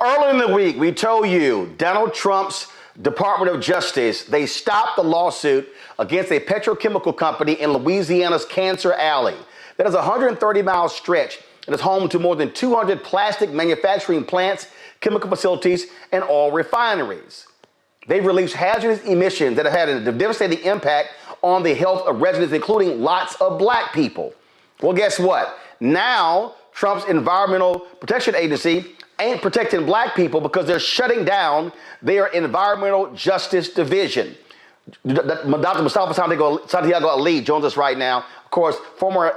Earlier in the week, we told you Donald Trump's Department of Justice, they stopped the lawsuit against a petrochemical company in Louisiana's Cancer Alley. That is a 130-mile stretch and is home to more than 200 plastic manufacturing plants, chemical facilities, and oil refineries. They've released hazardous emissions that have had a devastating impact on the health of residents, including lots of black people. Well, guess what? Now, Trump's Environmental Protection Agency ain't protecting black people because they're shutting down their Environmental Justice Division. Dr. Mustafa Santiago Ali joins us right now. Of course, former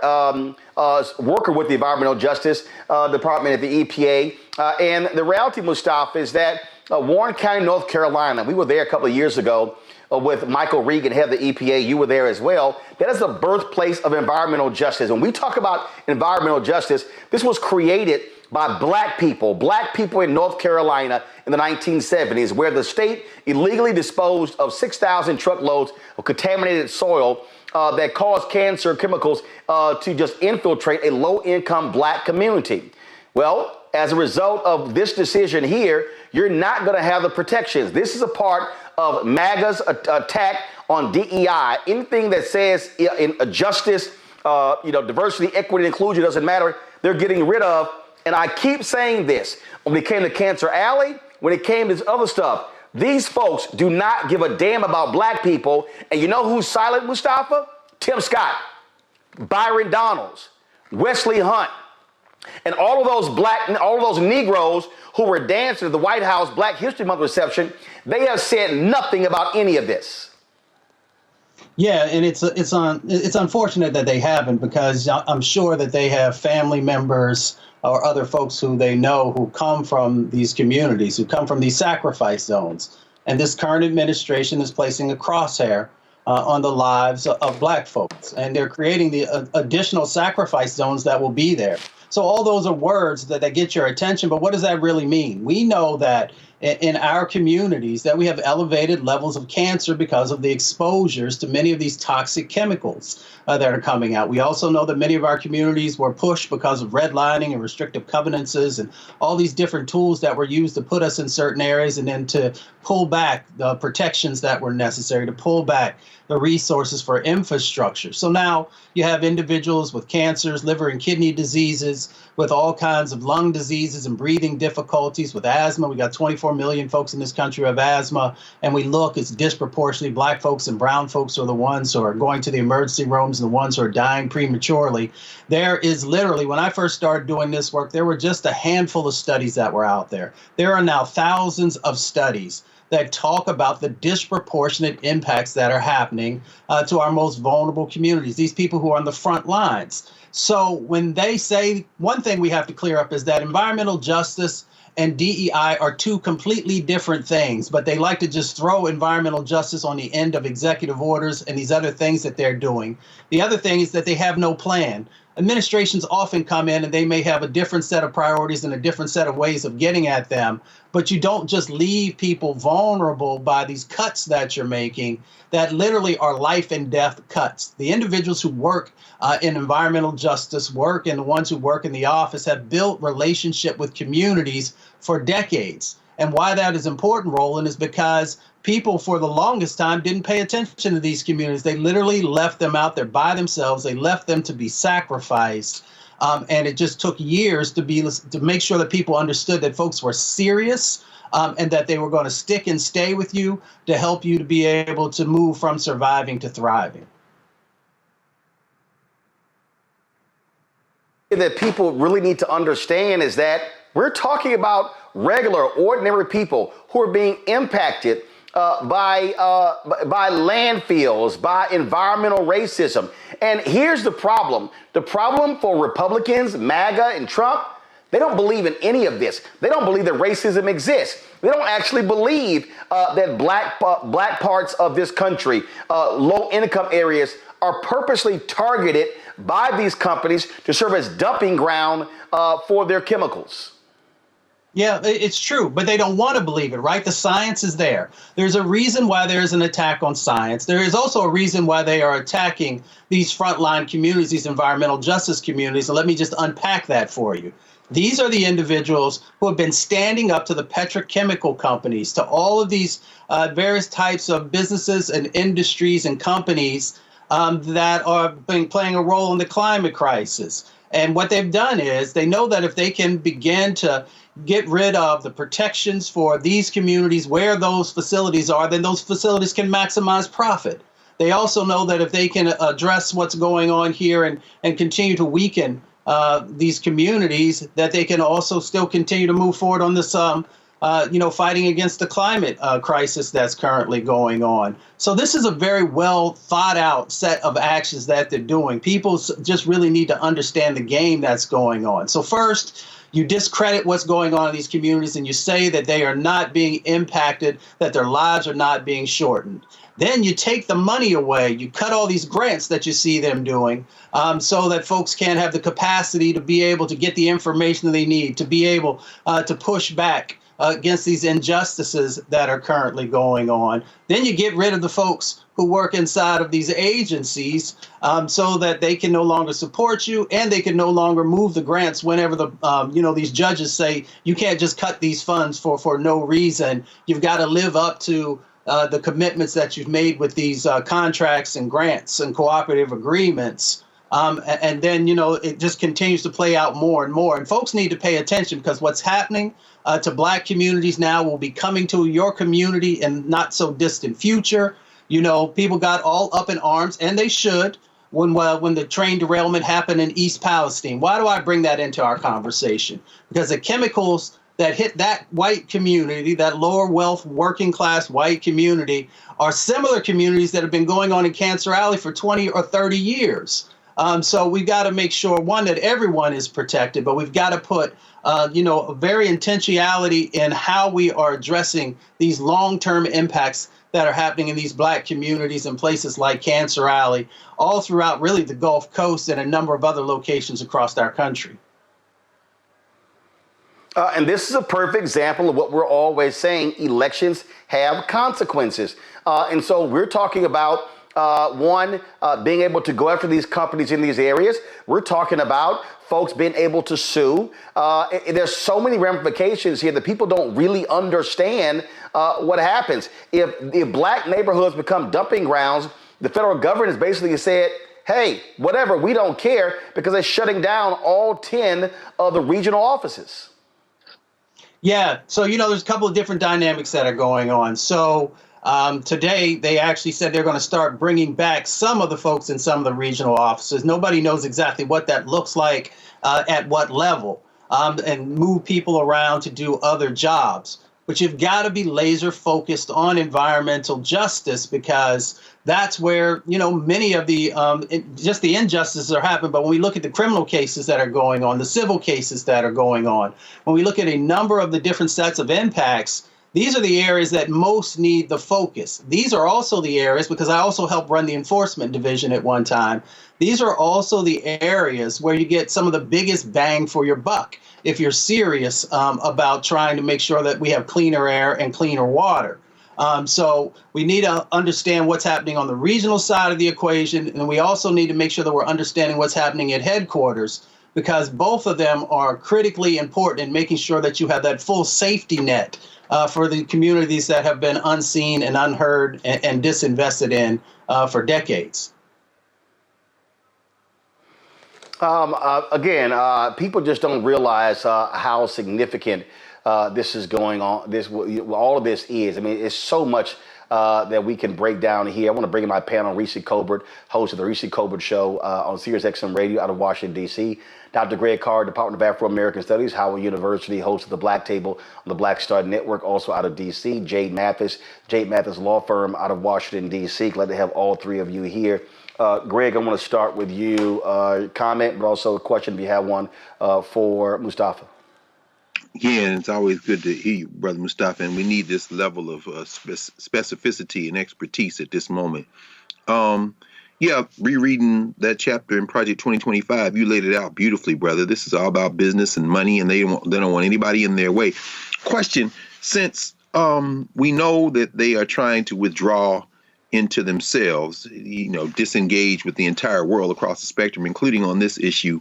worker with the Environmental Justice Department at the EPA. And the reality, Mustafa, is that Warren County, North Carolina, we were there a couple of years ago with Michael Regan, head of the EPA. You were there as well. That is the birthplace of environmental justice. When we talk about environmental justice, this was created by black people in North Carolina in the 1970s, where the state illegally disposed of 6,000 truckloads of contaminated soil that caused cancer chemicals to just infiltrate a low-income black community. Well, as a result of this decision here, you're not going to have the protections. This is a part of MAGA's attack on DEI. Anything that says in justice, diversity, equity, inclusion doesn't matter. They're getting rid of. And I keep saying this, when it came to Cancer Alley, when it came to this other stuff, these folks do not give a damn about black people. And you know who's silent, Mustafa? Tim Scott, Byron Donalds, Wesley Hunt, and all of those Negroes who were dancing at the White House Black History Month reception. They have said nothing about any of this. Yeah, and it's unfortunate that they haven't, because I'm sure that they have family members or other folks who they know who come from these communities, who come from these sacrifice zones. And this current administration is placing a crosshair on the lives of black folks. And they're creating the additional sacrifice zones that will be there. So all those are words that get your attention. But what does that really mean? We know that in our communities that we have elevated levels of cancer because of the exposures to many of these toxic chemicals that are coming out. We also know that many of our communities were pushed because of redlining and restrictive covenances and all these different tools that were used to put us in certain areas and then to pull back the protections that were necessary, to pull back the resources for infrastructure. So now you have individuals with cancers, liver and kidney diseases, with all kinds of lung diseases and breathing difficulties, with asthma. We got 24 million folks in this country who have asthma, and we look, it's disproportionately black folks and brown folks are the ones who are going to the emergency rooms and the ones who are dying prematurely. There is literally, when I first started doing this work, there were just a handful of studies that were out there. There are now thousands of studies that talk about the disproportionate impacts that are happening to our most vulnerable communities, these people who are on the front lines. So when they say, one thing we have to clear up is that environmental justice and DEI are two completely different things, but they like to just throw environmental justice on the end of executive orders and these other things that they're doing. The other thing is that they have no plan. Administrations often come in and they may have a different set of priorities and a different set of ways of getting at them, but you don't just leave people vulnerable by these cuts that you're making that literally are life and death cuts. The individuals who work in environmental justice work and the ones who work in the office have built relationship with communities for decades. And why that is important, Roland, is because people for the longest time didn't pay attention to these communities. They literally left them out there by themselves. They left them to be sacrificed. And it just took years to make sure that people understood that folks were serious and that they were going to stick and stay with you to help you to be able to move from surviving to thriving. That people really need to understand is that we're talking about regular, ordinary people who are being impacted by landfills, by environmental racism. And here's the problem. The problem for Republicans, MAGA, and Trump, they don't believe in any of this. They don't believe that racism exists. They don't actually believe that black parts of this country, low-income areas, are purposely targeted by these companies to serve as dumping ground for their chemicals. Yeah, it's true, but they don't want to believe it, right? The science is there. There's a reason why there's an attack on science. There is also a reason why they are attacking these frontline communities, these environmental justice communities. And let me just unpack that for you. These are the individuals who have been standing up to the petrochemical companies, to all of these various types of businesses and industries and companies that are playing a role in the climate crisis. And what they've done is they know that if they can begin to get rid of the protections for these communities where those facilities are, then those facilities can maximize profit. They also know that if they can address what's going on here and continue to weaken these communities, that they can also still continue to move forward on this, fighting against the climate crisis that's currently going on. So this is a very well thought out set of actions that they're doing. People just really need to understand the game that's going on. So first, you discredit what's going on in these communities and you say that they are not being impacted, that their lives are not being shortened. Then you take the money away. You cut all these grants that you see them doing so that folks can't have the capacity to be able to get the information they need, to be able to push back against these injustices that are currently going on. Then you get rid of the folks who work inside of these agencies so that they can no longer support you and they can no longer move the grants whenever these judges say you can't just cut these funds for no reason. You've got to live up to the commitments that you've made with these contracts and grants and cooperative agreements. And then, it just continues to play out more and more. And folks need to pay attention because what's happening to Black communities now will be coming to your community in not so distant future. People got all up in arms, and they should, when the train derailment happened in East Palestine. Why do I bring that into our conversation? Because the chemicals that hit that white community, that lower wealth, working class white community, are similar communities that have been going on in Cancer Alley for 20 or 30 years. So we've got to make sure, one, that everyone is protected, but we've got to put, a very intentionality in how we are addressing these long-term impacts that are happening in these Black communities in places like Cancer Alley, all throughout really the Gulf Coast and a number of other locations across our country. And this is a perfect example of what we're always saying: elections have consequences. And so we're talking about being able to go after these companies in these areas. We're talking about folks being able to sue. There's so many ramifications here that people don't really understand what happens. If Black neighborhoods become dumping grounds, the federal government has basically said, hey, whatever, we don't care, because they're shutting down all 10 of the regional offices. Yeah, so, there's a couple of different dynamics that are going on. So today, they actually said they're going to start bringing back some of the folks in some of the regional offices. Nobody knows exactly what that looks like at what level, and move people around to do other jobs. But you've got to be laser focused on environmental justice, because that's where, many of the just the injustices are happening. But when we look at the criminal cases that are going on, the civil cases that are going on, when we look at a number of the different sets of impacts, these are the areas that most need the focus. These are also the areas, because I also helped run the enforcement division at one time, these are also the areas where you get some of the biggest bang for your buck if you're serious about trying to make sure that we have cleaner air and cleaner water. So we need to understand what's happening on the regional side of the equation, and we also need to make sure that we're understanding what's happening at headquarters, because both of them are critically important in making sure that you have that full safety net for the communities that have been unseen and unheard and disinvested in for decades. People just don't realize how significant this is going on. All of this is. I mean, it's so much that we can break down here. I want to bring in my panel, Reese Colbert, host of the Reese Colbert Show on Sirius XM Radio out of Washington, D.C. Dr. Greg Carr, Department of Afro-American Studies, Howard University, host of the Black Table on the Black Star Network, also out of D.C. Jade Mathis Law Firm out of Washington, D.C. Glad to have all three of you here. Greg, I want to start with you. Comment, but also a question if you have one for Mustafa. Yeah, and it's always good to hear you, Brother Mustafa, and we need this level of specificity and expertise at this moment. Rereading that chapter in Project 2025, you laid it out beautifully, brother. This is all about business and money, and they don't want anybody in their way. Question, since we know that they are trying to withdraw into themselves, disengage with the entire world across the spectrum, including on this issue,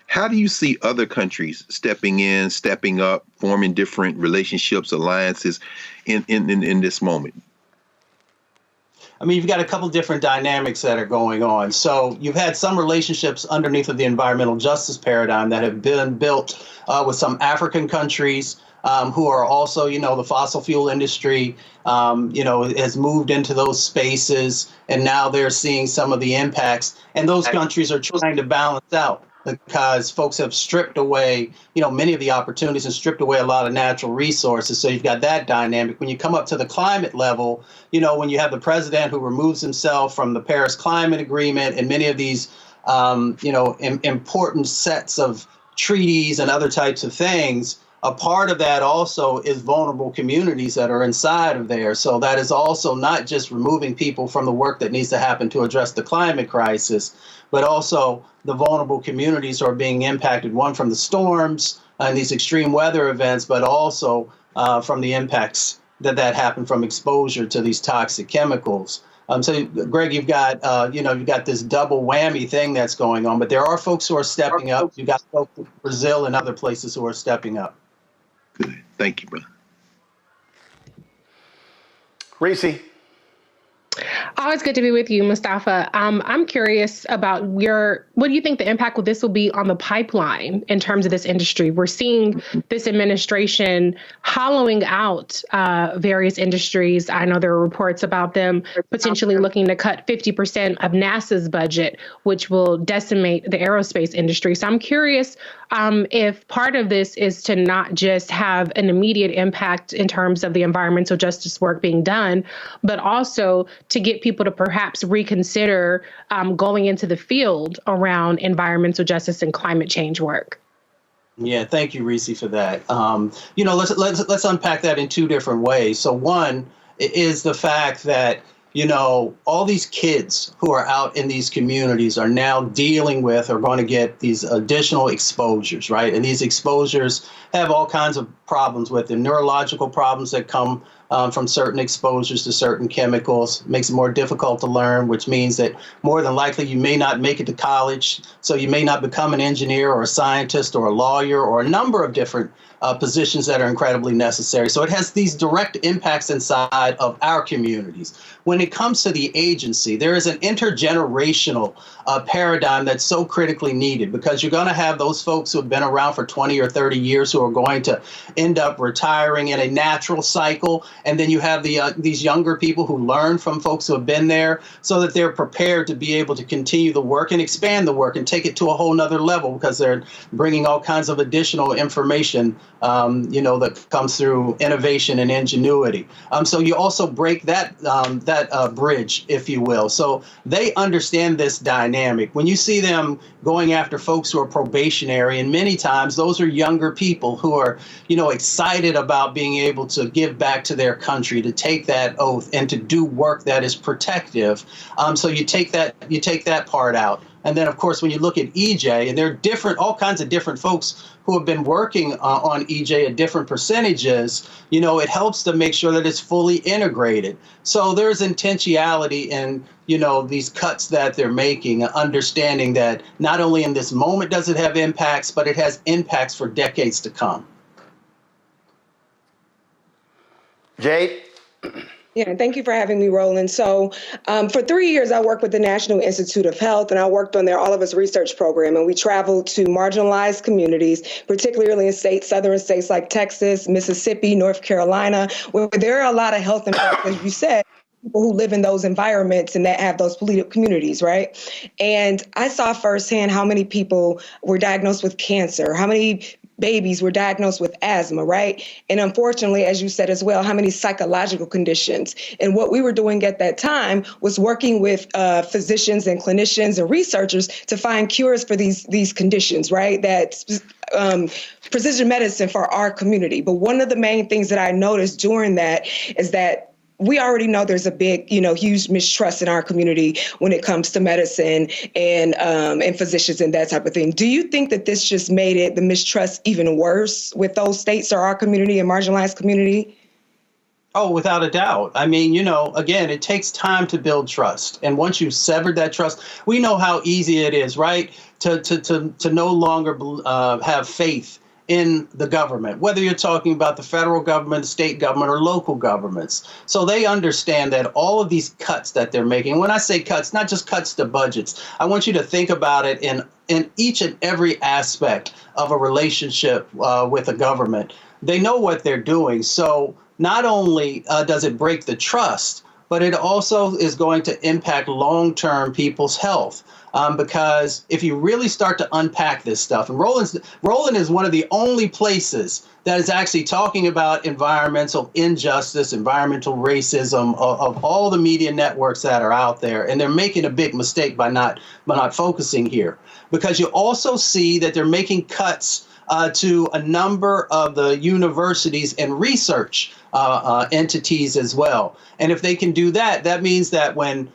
How do you see other countries stepping in, stepping up, forming different relationships, alliances in this moment? I mean, you've got a couple different dynamics that are going on. So you've had some relationships underneath of the environmental justice paradigm that have been built with some African countries who are also, the fossil fuel industry, has moved into those spaces, and now they're seeing some of the impacts. And those countries are trying to balance out because folks have stripped away, many of the opportunities and stripped away a lot of natural resources. So you've got that dynamic. When you come up to the climate level, when you have the president who removes himself from the Paris Climate Agreement and many of these, important sets of treaties and other types of things, a part of that also is vulnerable communities that are inside of there. So that is also not just removing people from the work that needs to happen to address the climate crisis, but also the vulnerable communities are being impacted, one from the storms and these extreme weather events, but also from the impacts that happen from exposure to these toxic chemicals. So, Greg, you've got this double whammy thing that's going on, but there are folks who are stepping up. You've got folks in Brazil and other places who are stepping up. Good. Thank you, brother. Reese. Always good to be with you, Mustafa. I'm curious about what do you think the impact of this will be on the pipeline in terms of this industry? We're seeing this administration hollowing out various industries. I know there are reports about them potentially looking to cut 50% of NASA's budget, which will decimate the aerospace industry. So I'm curious if part of this is to not just have an immediate impact in terms of the environmental justice work being done, but also to get people to perhaps reconsider going into the field around environmental justice and climate change work. Yeah, thank you, Reese, for that. Let's unpack that in two different ways. So one is the fact that all these kids who are out in these communities are now dealing with or going to get these additional exposures, right? And these exposures have all kinds of problems with them, neurological problems that come from certain exposures to certain chemicals. Makes it more difficult to learn, which means that more than likely you may not make it to college. So you may not become an engineer or a scientist or a lawyer or a number of different positions that are incredibly necessary. So it has these direct impacts inside of our communities. When it comes to the agency, there is an intergenerational paradigm that's so critically needed, because you're going to have those folks who have been around for 20 or 30 years who are going to end up retiring in a natural cycle. And then you have these younger people who learn from folks who have been there so that they're prepared to be able to continue the work and expand the work and take it to a whole nother level, because they're bringing all kinds of additional information that comes through innovation and ingenuity. So you also break that bridge, if you will. So they understand this dynamic. When you see them going after folks who are probationary, and many times those are younger people who are, excited about being able to give back to their country, to take that oath and to do work that is protective. So you take that part out. And then, of course, when you look at EJ, and there are all kinds of different folks who have been working on EJ at different percentages, it helps to make sure that it's fully integrated. So there's intentionality in, these cuts that they're making, understanding that not only in this moment does it have impacts, but it has impacts for decades to come. Jade? Yeah, thank you for having me, Roland. So for 3 years, I worked with the National Institute of Health, and I worked on their All of Us research program. And we traveled to marginalized communities, particularly in southern states like Texas, Mississippi, North Carolina, where there are a lot of health impacts, as you said, people who live in those environments and that have those polluted communities, right? And I saw firsthand how many people were diagnosed with cancer, how many babies were diagnosed with asthma, right? And unfortunately, as you said as well, how many psychological conditions. And what we were doing at that time was working with physicians and clinicians and researchers to find cures for these conditions, right? That's precision medicine for our community. But one of the main things that I noticed during that is that we already know there's a big, huge mistrust in our community when it comes to medicine and physicians and that type of thing. Do you think that this just made the mistrust even worse with those states or our community and marginalized community? Oh, without a doubt. I mean, again, it takes time to build trust. And once you've severed that trust, we know how easy it is, right? to no longer have faith in the government, whether you're talking about the federal government, state government, or local governments. So they understand that all of these cuts that they're making, when I say cuts, not just cuts to budgets, I want you to think about it in each and every aspect of a relationship with a government. They know what they're doing. So not only does it break the trust, but it also is going to impact long-term people's health. Because if you really start to unpack this stuff, and Roland is one of the only places that is actually talking about environmental injustice, environmental racism of all the media networks that are out there. And they're making a big mistake by not focusing here, because you also see that they're making cuts to a number of the universities and research entities as well. And if they can do that, that means that when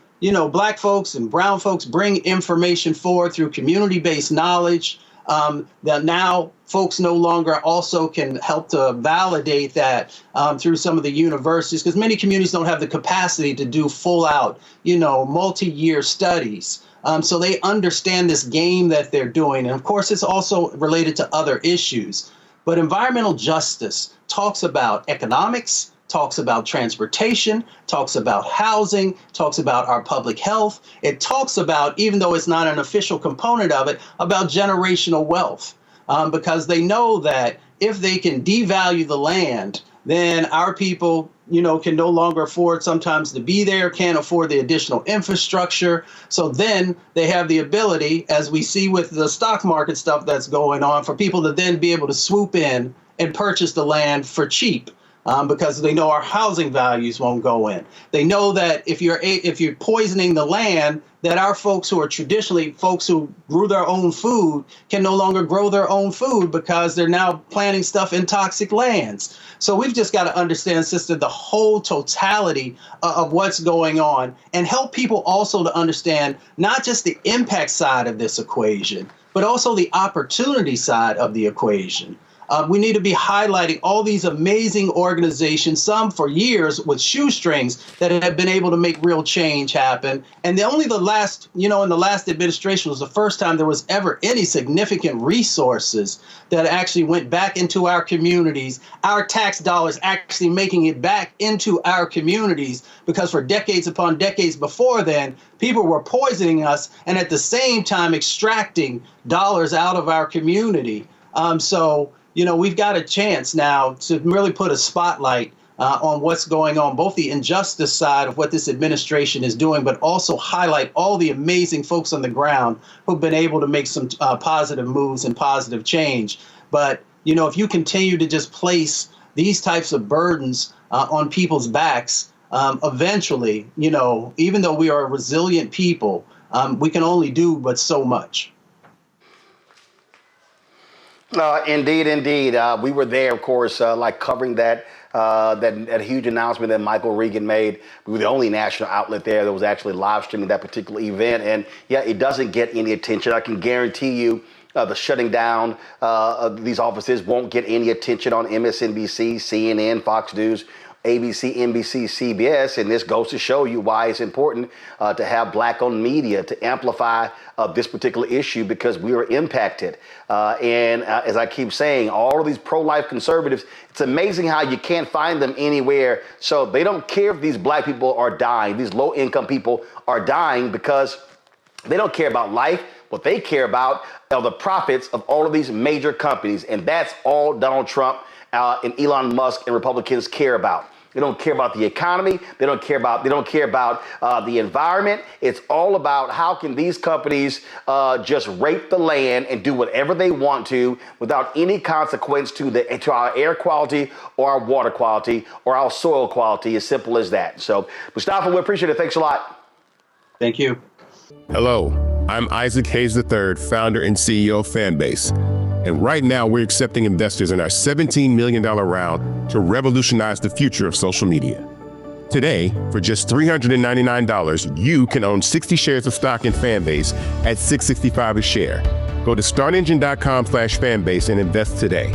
Black folks and brown folks bring information forward through community-based knowledge, that now folks no longer also can help to validate that through some of the universities, because many communities don't have the capacity to do full out, multi-year studies. So they understand this game that they're doing. And of course, it's also related to other issues. But environmental justice talks about economics, talks about transportation, talks about housing, talks about our public health. It talks about, even though it's not an official component of it, about generational wealth, because they know that if they can devalue the land, then our people, can no longer afford sometimes to be there, can't afford the additional infrastructure. So then they have the ability, as we see with the stock market stuff that's going on, for people to then be able to swoop in and purchase the land for cheap. Because they know our housing values won't go in. They know that if you're poisoning the land, that our folks who are traditionally folks who grew their own food can no longer grow their own food because they're now planting stuff in toxic lands. So we've just got to understand, sister, the whole totality of what's going on, and help people also to understand not just the impact side of this equation, but also the opportunity side of the equation. We need to be highlighting all these amazing organizations, some for years with shoestrings, that have been able to make real change happen. And in the last administration was the first time there was ever any significant resources that actually went back into our communities, our tax dollars actually making it back into our communities, because for decades upon decades before then, people were poisoning us and at the same time extracting dollars out of our community. We've got a chance now to really put a spotlight on what's going on, both the injustice side of what this administration is doing, but also highlight all the amazing folks on the ground who've been able to make some positive moves and positive change. But, if you continue to just place these types of burdens on people's backs, eventually, even though we are a resilient people, we can only do but so much. Indeed. We were there, of course, covering that huge announcement that Michael Regan made. We were the only national outlet there that was actually live streaming that particular event. And yeah, it doesn't get any attention. I can guarantee you the shutting down of these offices won't get any attention on MSNBC, CNN, Fox News, ABC, NBC, CBS, and this goes to show you why it's important to have Black-owned media to amplify this particular issue, because we are impacted. And as I keep saying, all of these pro-life conservatives, it's amazing how you can't find them anywhere. So they don't care if these Black people are dying. These low-income people are dying because they don't care about life. What they care about are the profits of all of these major companies. And that's all Donald Trump and Elon Musk and Republicans care about. They don't care about the economy. They don't care about the environment. It's all about how can these companies just rape the land and do whatever they want to without any consequence to our air quality or our water quality or our soil quality. As simple as that. So, Mustafa, we appreciate it. Thanks a lot. Thank you. Hello, I'm Isaac Hayes III, founder and CEO of Fanbase. And right now, we're accepting investors in our $17 million round to revolutionize the future of social media. Today, for just $399, you can own 60 shares of stock in Fanbase at $665 a share. Go to startengine.com/fanbase and invest today.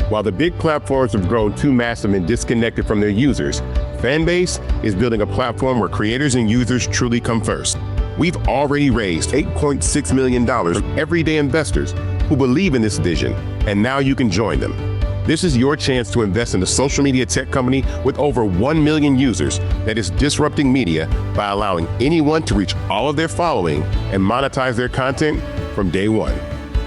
While the big platforms have grown too massive and disconnected from their users, Fanbase is building a platform where creators and users truly come first. We've already raised $8.6 million from everyday investors who believe in this vision, and now you can join them. This is your chance to invest in a social media tech company with over 1 million users that is disrupting media by allowing anyone to reach all of their following and monetize their content from day one.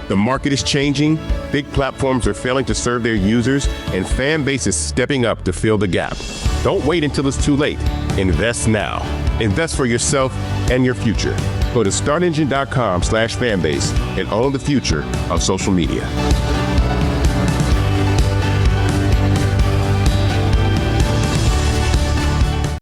The market is changing, big platforms are failing to serve their users, and fan base is stepping up to fill the gap. Don't wait until it's too late. Invest now. Invest for yourself and your future. Go to startengine.com/fanbase and own the future of social media.